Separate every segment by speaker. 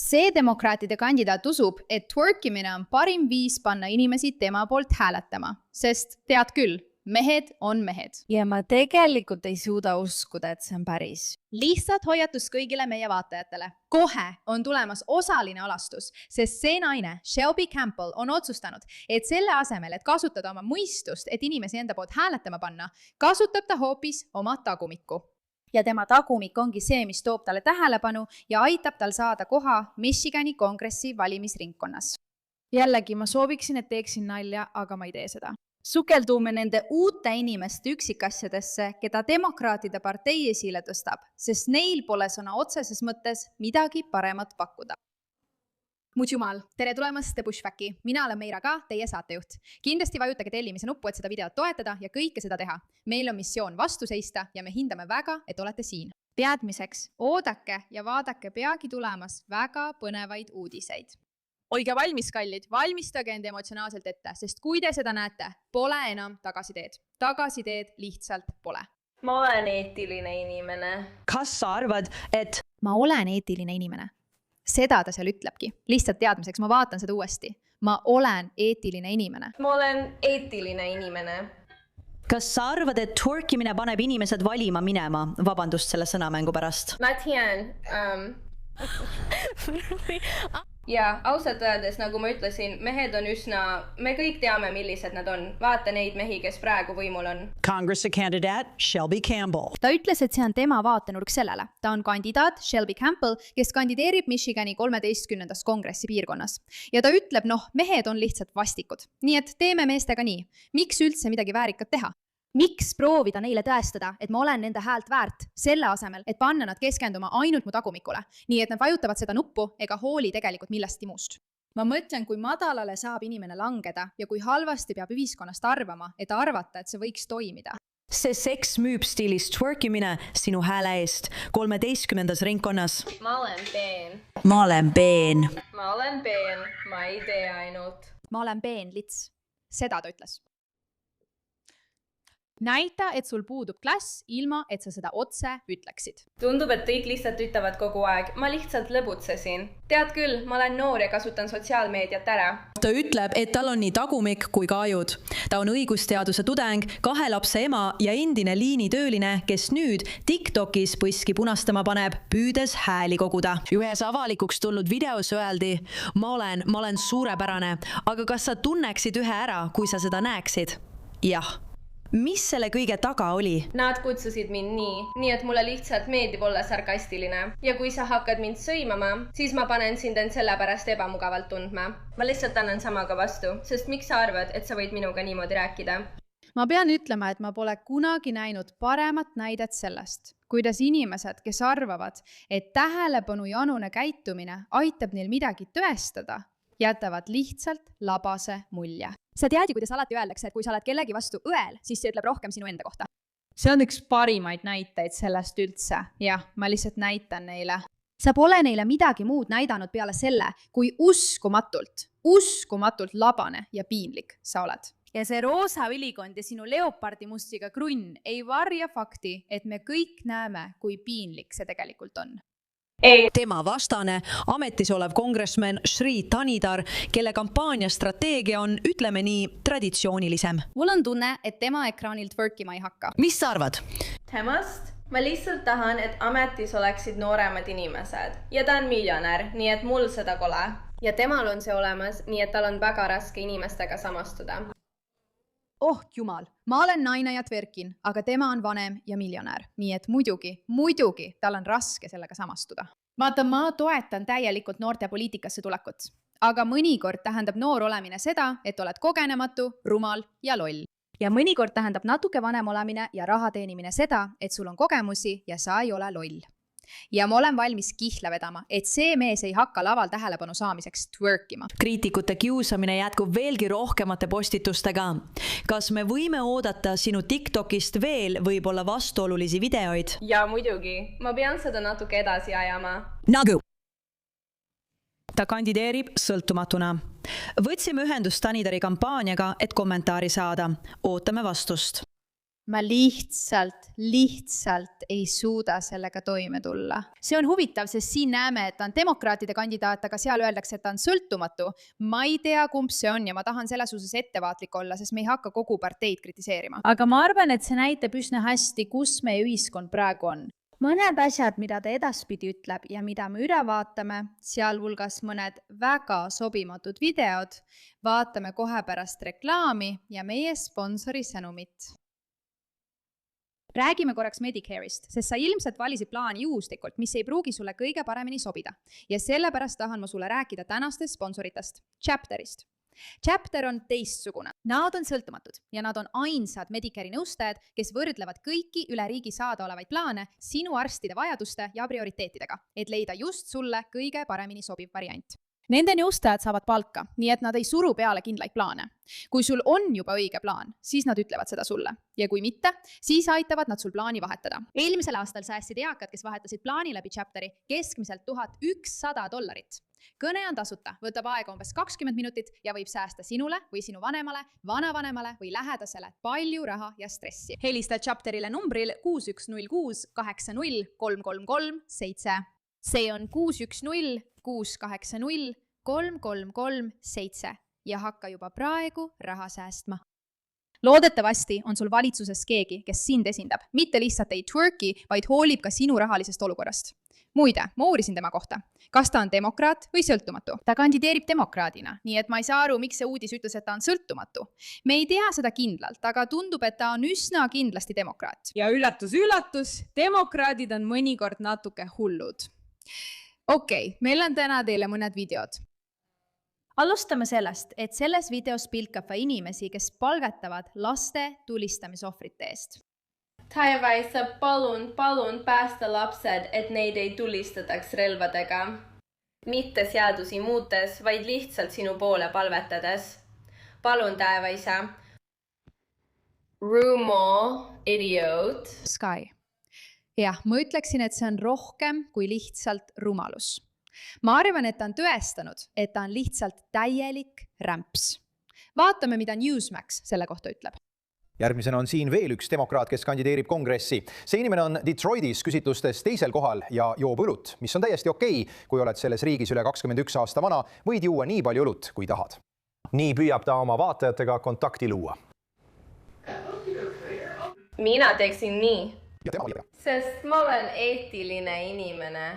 Speaker 1: See demokraatide kandidaat usub, et twerkimine on parim viis panna inimesi tema poolt hääletama, sest tead küll, mehed on mehed.
Speaker 2: Ja ma tegelikult ei suuda uskuda, et see on päris.
Speaker 1: Lihtsalt hoiatus kõigile meie vaatajatele. Kohe on tulemas osaline alastus, sest see naine, Shelby Campbell, on otsustanud, et selle asemel, et kasutada oma mõistust, et inimesi enda poolt hääletama panna, kasutab ta hoopis oma tagumikku. Ja tema tagumik ongi see, mis toob talle tähelepanu ja aitab tal saada koha Michigani kongressi valimisringkonnas. Jällegi, ma sooviksin, et teeksin nalja, aga ma ei tee seda. Sukeldume nende uute inimeste üksikasjadesse, keda demokraatide partei esile tõstab, sest neil pole sõna otseses mõttes midagi paremat pakkuda. Muud jumal, tere tulemast The Pushbacki. Mina olen Meira ka, teie saatejuht. Kindlasti vajutage tellimise nuppu, et seda videot toetada ja kõike seda teha. Meil on missioon vastu seista ja me hindame väga, et olete siin. Teadmiseks, oodake ja vaadake peagi tulemas väga põnevaid uudiseid. Oige valmis, kallid, valmistage end emotsionaalselt ette, sest kui te seda näete, pole enam tagasiteed. Tagasiteed lihtsalt pole.
Speaker 3: Ma olen eetiline inimene.
Speaker 4: Kas sa arvad, et...
Speaker 1: Ma olen eetiline inimene. Seda ta seal ütlebki. Lihtsalt teadmiseks, ma vaatan seda uuesti. Ma olen eetiline inimene.
Speaker 3: Ma olen eetiline inimene.
Speaker 4: Kas sa arvad, et twerkimine paneb inimesed valima minema? Vabandust selle sõnamängu pärast.
Speaker 3: Matian, ja ausalt öeldes, nagu ma ütlesin, mehed on me kõik teame, millised nad on. Vaata neid mehi, kes praegu võimul on.
Speaker 5: Congress candidate Shelby Campbell.
Speaker 1: Ta ütles, et see on tema vaatenurk sellele. Ta on kandidaat Shelby Campbell, kes kandideerib Michigani 13. kongressi piirkonnas. Ja ta ütleb, mehed on lihtsalt vastikud. Nii et teeme meestega nii. Miks üldse midagi väärikat teha? Miks proovida neile tõestada, et ma olen nende häält väärt selle asemel, et panna nad keskenduma ainult mu tagumikule, nii et nad vajutavad seda nuppu ega hooli tegelikult millestki muust. Ma mõtlen, kui madalale saab inimene langeda ja kui halvasti peab ühiskonnast arvama, et arvata, et see võiks toimida.
Speaker 4: See seks müüb stiilis twerkimine sinu hääle eest 13. ringkonnas.
Speaker 3: Ma olen peen.
Speaker 4: Ma olen peen.
Speaker 3: Ma olen peen. Ma ei tee ainult.
Speaker 1: Ma olen peen, lits. Seda ta ütles. Näita, et sul puudub klass, ilma et sa seda otse ütleksid.
Speaker 3: Tundub, et kõik lihtsalt ütlevad kogu aeg. Ma lihtsalt lõbutsesin. Tead küll, ma olen noor ja kasutan sotsiaalmeediat ära.
Speaker 6: Ta ütleb, et tal on nii tagumik kui ka ajud. Ta on õigusteaduse tudeng, 2 lapse ema ja endine liinitööline, kes nüüd TikTokis põski punastama paneb, püüdes hääli koguda. Ühes avalikuks tulnud videos öeldi, ma olen suurepärane, aga kas sa tunneksid ühe ära, kui sa seda näeksid? Jah. Mis selle kõige taga oli?
Speaker 3: Nad kutsusid mind nii et mulle lihtsalt meeldib olla sarkastiline. Ja kui sa hakkad mind sõimama, siis ma panen sind end selle pärast ebamugavalt tundma. Ma lihtsalt annan samaga vastu, sest miks sa arvad, et sa võid minuga niimoodi rääkida?
Speaker 1: Ma pean ütlema, et ma pole kunagi näinud paremat näidet sellest, kuidas inimesed, kes arvavad, et tähelepanu janune käitumine aitab neil midagi tõestada, jätavad lihtsalt labase mulje. Sa tead ju, kuidas alati öeldakse, et kui sa oled kellegi vastu õel, siis see ütleb rohkem sinu enda kohta. See on üks parimaid näiteid sellest üldse. Jah, ma lihtsalt näitan neile. Sa pole neile midagi muud näidanud peale selle, kui uskumatult labane ja piinlik sa oled. Ja see roosa ülikond ja sinu leopardimustriga krunn ei varja fakti, et me kõik näeme, kui piinlik see tegelikult on.
Speaker 3: Ei.
Speaker 6: Tema vastane, ametis olev kongressman Shri Thanidar, kelle kampaania strateegia on, ütleme nii, traditsioonilisem.
Speaker 1: Mul on tunne, et tema ekraanilt twerkima ei hakka.
Speaker 6: Mis sa arvad?
Speaker 3: Temast? Ma lihtsalt tahan, et ametis oleksid nooremad inimesed. Ja ta on miljonär, nii et mul seda pole. Ja temal on see olemas, nii et tal on väga raske inimestega samastuda.
Speaker 1: Oh jumal, ma olen naine ja twerkin, aga tema on vanem ja miljonär. Nii et muidugi, tal on raske sellega samastuda. Vaata, ma toetan täielikult noorte poliitikasse tulekut. Aga mõnikord tähendab noor olemine seda, et oled kogenematu, rumal ja loll. Ja mõnikord tähendab natuke vanem olemine ja raha teenimine seda, et sul on kogemusi ja sa ei ole loll. Ja ma olen valmis kihla vedama, et see mees ei hakka laval tähelepanu saamiseks twerkima.
Speaker 6: Kriitikute kiusamine jätkub veelgi rohkemate postitustega. Kas me võime oodata sinu TikTokist veel võib-olla vastuolulisi videoid?
Speaker 3: Ja muidugi, ma pean seda natuke edasi ajama.
Speaker 6: Nagu! Ta kandideerib sõltumatuna. Võtsime ühendust Thanidari kampaaniaga, et kommentaari saada. Ootame vastust.
Speaker 1: ma lihtsalt ei suuda sellega toime tulla. See on huvitav, sest siin näeme, et ta on demokraatide kandidaat, aga seal öeldakse, et ta on sõltumatu. Ma ei tea, kumb see on ja ma tahan selles suhtes ettevaatlik olla, sest me ei hakka kogu parteid kritiseerima.
Speaker 2: aga ma arvan, et see näitab üsna hästi, kus meie ühiskond praegu on.
Speaker 1: Mõned asjad, mida ta edaspidi ütleb ja mida me üle vaatame, sealhulgas mõned väga sobimatud videod, vaatame kohe pärast reklaami ja meie sponsori sõnumit. Räägime korraks Medicare'ist, sest sa ilmselt valisid plaani juhuslikult, mis ei pruugi sulle kõige paremini sobida. Ja sellepärast tahan ma sulle rääkida tänastest sponsoritest, Chapterist. Chapter on teistsugune. Nad on sõltumatud ja nad on ainsad Medicare'i nõustajad, kes võrdlevad kõiki üle riigi saada olevaid plaane sinu arstide vajaduste ja prioriteetidega, et leida just sulle kõige paremini sobiv variant. Nende nõustajad saavad palka, nii et nad ei suru peale kindlaid plaane. Kui sul on juba õige plaan, siis nad ütlevad seda sulle. Ja kui mitte, siis aitavad nad sul plaani vahetada. Eelmisel aastal säästsid eakad, kes vahetasid plaani läbi Chapteri keskmiselt $1100. Kõne on tasuta, võtab aega umbes 20 minutit ja võib säästa sinule või sinu vanemale, vanavanemale või lähedasele palju raha ja stressi. Helista Chapterile numbril 6106 80 333 7. See on 610 680 333 7 ja hakka juba praegu raha säästma. Loodetavasti on sul valitsuses keegi, kes sind esindab, mitte lihtsalt ei twerki, vaid hoolib ka sinu rahalisest olukorrast. Muide, ma uurisin tema kohta. Kas ta on demokraat või sõltumatu? Ta kandideerib demokraadina, nii et ma ei saa aru, miks see uudis ütles, et ta on sõltumatu. Me ei tea seda kindlalt, aga tundub, et ta on üsna kindlasti demokraat.
Speaker 7: Ja üllatus, demokraadid on mõnikord natuke hullud. Okei, meil on täna teile mõned videod.
Speaker 1: Alustame sellest, et selles videos pilkab inimesi, kes palvetavad laste tulistamisohvrite eest.
Speaker 3: Taivaisa, palun päästa lapsed, et neid ei tulistataks relvadega. Mitte seadusi muutes, vaid lihtsalt sinu poole palvetades. Palun, Taivaisa. Rumo, idiot.
Speaker 1: Sky. Jah, ma ütleksin, et see on rohkem kui lihtsalt rumalus. Ma arvan, et ta on tõestanud, et ta on lihtsalt täielik rämps. Vaatame, mida Newsmax selle kohta ütleb.
Speaker 8: Järgmisena on siin veel üks demokraat, kes kandideerib kongressi. See inimene on Detroitis küsitlustes teisel kohal ja joob õlut, mis on täiesti okei. Kui oled selles riigis üle 21 aasta vana, võid juua nii palju õlut, kui tahad. Nii püüab ta oma vaatajatega kontakti luua.
Speaker 3: Mina teeksin nii,
Speaker 8: Ja tema liiga.
Speaker 3: sest ma olen eetiline inimene.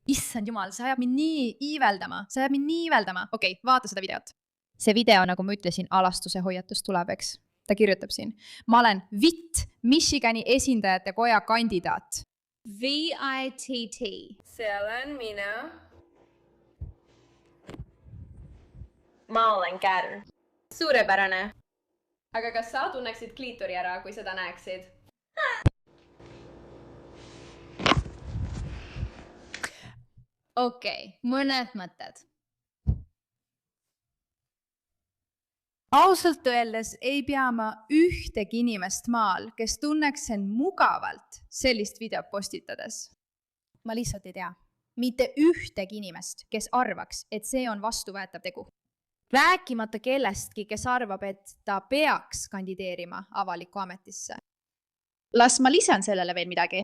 Speaker 1: Issand jumal, sa ajab mind nii iiveldama. Okei, vaata seda videot. See video, nagu ma ütlesin, alastuse hoiatus tuleb, eks. Ta kirjutab siin. Ma olen VIT, Michigani esindajate koja kandidaat.
Speaker 7: VITT.
Speaker 3: Seal on mina. Ma olen Kärn. Suurepärane. Aga kas sa tunneksid kliitori ära, kui seda näeksid?
Speaker 1: Okei, mõned mõtted. Ausalt öeldes ei pea ma ühtegi inimest maal, kes tunneks end mugavalt sellist videot postitades. Ma lihtsalt ei tea. Mitte ühtegi inimest, kes arvaks, et see on vastuvõetav tegu. Rääkimata kellestki, kes arvab, et ta peaks kandideerima avalikku ametisse. Las ma lisan sellele veel midagi.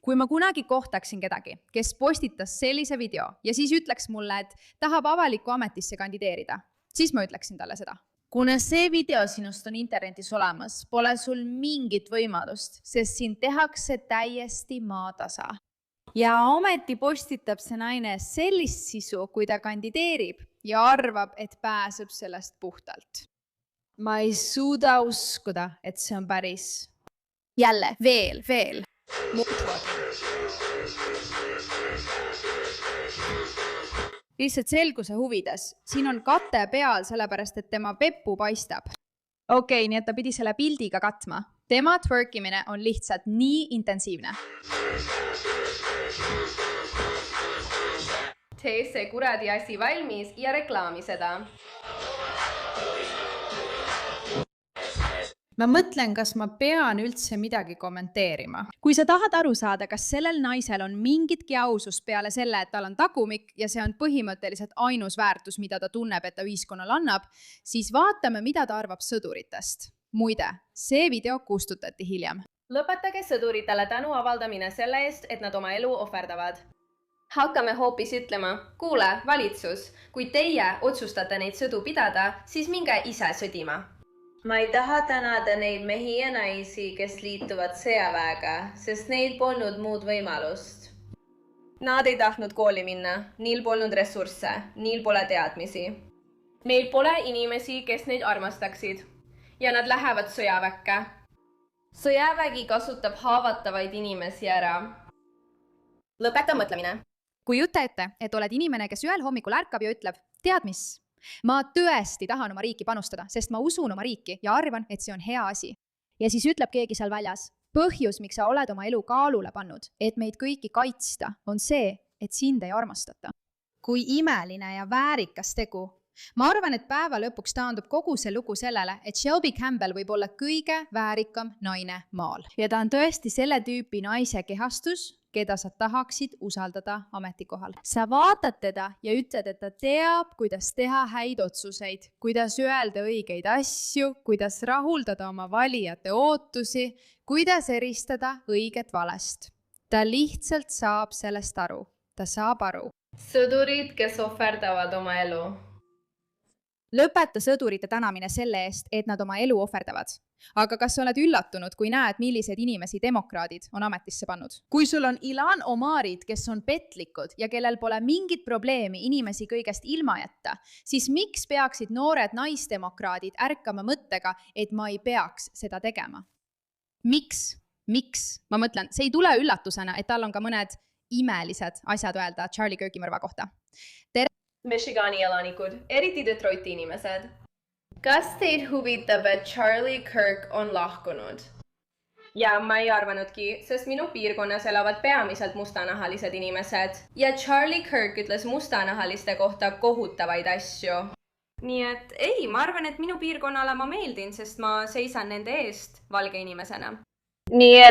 Speaker 1: Kui ma kunagi kohtaksin kedagi, kes postitas sellise video ja siis ütleks mulle, et tahab avalikku ametisse kandideerida, siis ma ütleksin talle seda. Kuna see video sinust on internetis olemas, pole sul mingit võimalust, sest siin tehakse täiesti maatasa. Ja ometi postitab see naine sellist sisu, kui ta kandideerib ja arvab, et pääseb sellest puhtalt. Ma ei suuda uskuda, et see on päris. Jälle, veel. Lihtsalt selguse huvides. Siin on kate peal, sellepärast, et tema peppu paistab. Okei, nii et ta pidi selle pildiga katma. Tema twerkimine on lihtsalt nii intensiivne.
Speaker 3: Tee see kuradi asi valmis ja reklaami seda.
Speaker 7: Ma mõtlen, kas ma pean üldse midagi kommenteerima.
Speaker 1: Kui sa tahad aru saada, kas sellel naisel on mingitki ausust peale selle, et tal on tagumik ja see on põhimõtteliselt ainus väärtus, mida ta tunneb, et ta ühiskonnal annab, siis vaatame, mida ta arvab sõduritest. muide, see video kustutati hiljem.
Speaker 3: Lõpetage sõduritele tänu avaldamine selle eest, et nad oma elu ohverdavad. Hakkame hoopis ütlema, kuule, valitsus, kui teie otsustate neid sõdu pidada, siis minge ise sõdima. Ma ei taha tänada neid mehi ja naisi, kes liituvad sõjaväega, sest neil polnud muud võimalust. Nad ei tahtnud kooli minna, neil polnud ressursse, neil pole teadmisi. Neil pole inimesi, kes neid armastaksid ja nad lähevad sõjaväkke. Sõjavägi kasutab haavatavaid inimesi ära. Lõpeta mõtlemine.
Speaker 1: Kujuta ette, et oled inimene, kes ühel hommikul ärkab ja ütleb, tead mis? Ma tõesti tahan oma riiki panustada, sest ma usun oma riiki ja arvan, et see on hea asi. Ja siis ütleb keegi seal väljas, põhjus, miks sa oled oma elu kaalule pannud, et meid kõiki kaitsta, on see, et sind ei armastata. Kui imeline ja väärikas tegu. Ma arvan, et päeva lõpuks taandub kogu see lugu sellele, et Shelby Campbell võib olla kõige väärikam naine maal. Ja ta on tõesti selle tüüpi naise kehastus, keda sa tahaksid usaldada ametikohal. Sa vaatad teda ja ütled, et ta teab, kuidas teha häid otsuseid, kuidas öelda õigeid asju, kuidas rahuldada oma valijate ootusi, kuidas eristada õiget valest. Ta lihtsalt saab sellest aru. Ta saab aru.
Speaker 3: Sõdurid, kes ohverdavad oma elu.
Speaker 1: Lõpeta sõdurite tänamine selle eest, et nad oma elu ohverdavad. Aga kas oled üllatunud, kui näed, millised inimesi demokraadid on ametisse pannud?
Speaker 7: Kui sul on Ilhan Omarid, kes on petlikud ja kellel pole mingit probleemi inimesi kõigest ilma jätta, siis miks peaksid noored naisdemokraadid ärkama mõttega, et ma ei peaks seda tegema? Miks? Ma mõtlen, see ei tule üllatusena, et tal on ka mõned imelised asjad öelda Charlie Kirki mõrva kohta.
Speaker 3: Michigani elanikud, eriti Detroiti inimesed. Kas teid huvitab, et Charlie Kirk on lahkunud? Ja ma ei arvanudki, sest minu piirkonnas elavad peamiselt mustanahalised inimesed. Ja Charlie Kirk ütles mustanahaliste kohta kohutavaid asju. Nii et ei, ma arvan, et minu piirkonnale ma meeldin, sest ma seisan nende eest valge inimesena. Nii et...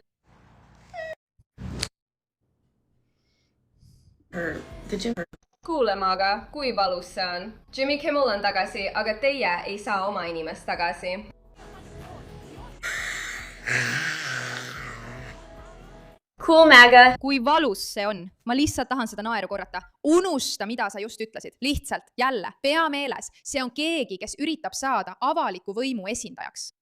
Speaker 3: Kuulema aga, kui valus see on. Jimmy Kimmel on tagasi, aga teie ei saa oma inimest tagasi. Cool, Maga.
Speaker 1: Kui valus see on, ma lihtsalt tahan seda naeru korrata. Unusta, mida sa just ütlesid. Lihtsalt, jälle, pea meeles. See on keegi, kes üritab saada avaliku võimu esindajaks.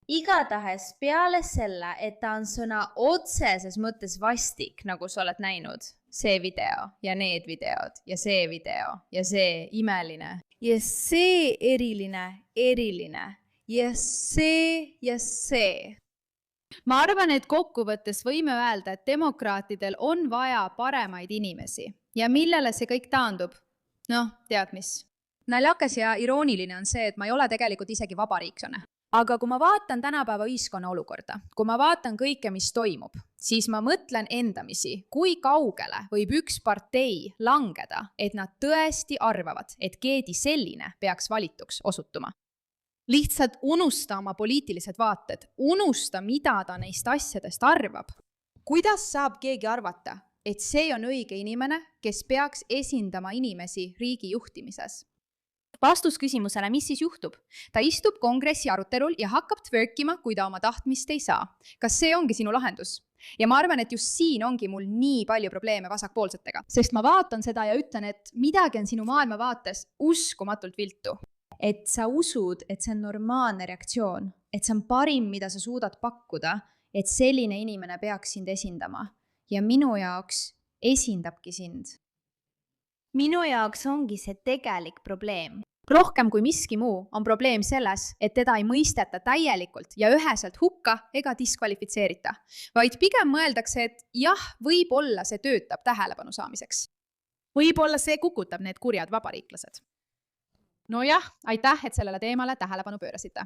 Speaker 2: Igatahes peale selle, et ta on sõna otseses mõttes vastik, nagu sa oled näinud, see video ja need videod ja see video ja see imeline ja see eriline ja see.
Speaker 1: Ma arvan, et kokkuvõttes võime öelda, et demokraatidel on vaja paremaid inimesi. Ja millele see kõik taandub? Noh, tead mis? Naljakas ja irooniline on see, et ma ei ole tegelikult isegi vabariiklane. Aga kui ma vaatan tänapäeva ühiskonna olukorda, kui ma vaatan kõike, mis toimub, siis ma mõtlen endamisi, kui kaugele võib üks partei langeda, et nad tõesti arvavad, et keegi selline peaks valituks osutuma. Lihtsalt unusta oma poliitilised vaated, unusta, mida ta neist asjadest arvab. Kuidas saab keegi arvata, et see on õige inimene, kes peaks esindama inimesi riigi juhtimises? Vastus küsimusele, mis siis juhtub? Ta istub kongressi arutelul ja hakkab twerkima, kui ta oma tahtmist ei saa. Kas see ongi sinu lahendus? Ja ma arvan, et just siin ongi mul nii palju probleeme vasakpoolsetega, sest ma vaatan seda ja ütlen, et midagi on sinu maailmavaates uskumatult viltu. Et sa usud, et see on normaalne reaktsioon, et see on parim, mida sa suudad pakkuda, et selline inimene peaks sind esindama. Ja minu jaoks esindabki sind. Minu jaoks ongi see tegelik probleem. Rohkem kui miski muu on probleem selles, et teda ei mõisteta täielikult ja üheselt hukka ega diskvalifitseerita, vaid pigem mõeldakse, et jah, võib-olla see töötab tähelepanu saamiseks. Võib-olla see kukutab need kurjad vabariiklased. Nojah, aitäh, et sellele teemale tähelepanu pöörasite.